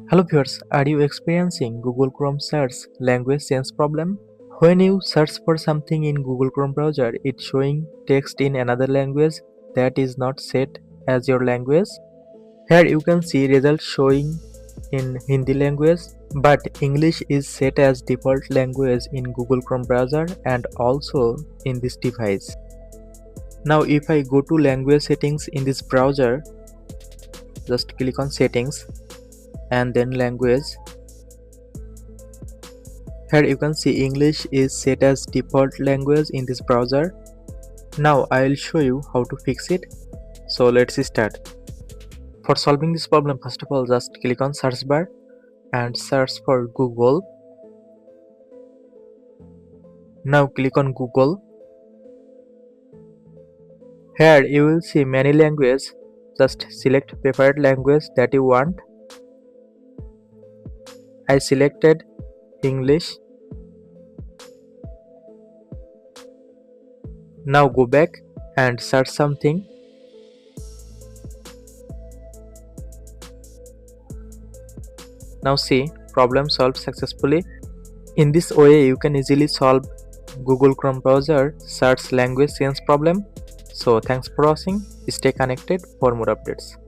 Hello viewers, are you experiencing Google Chrome search language change problem? When you search for something in Google Chrome browser, it's showing text in another language that is not set as your language. Here you can see results showing in Hindi language, but English is set as default language in Google Chrome browser and also in this device. Now if I go to language settings in this browser, just click on settings and then language. Here you can see English is set as default language in this browser. Now I will show you how to fix it. So let's start. For solving this problem, first of all just click on search bar and search for Google. Now click on Google. Here you will see many languages. Just select preferred language that you want. I selected English. Now go back and search something. Now see, problem solved successfully. In this way you can easily solve Google Chrome browser search language change problem. So thanks for watching. Stay connected for more updates.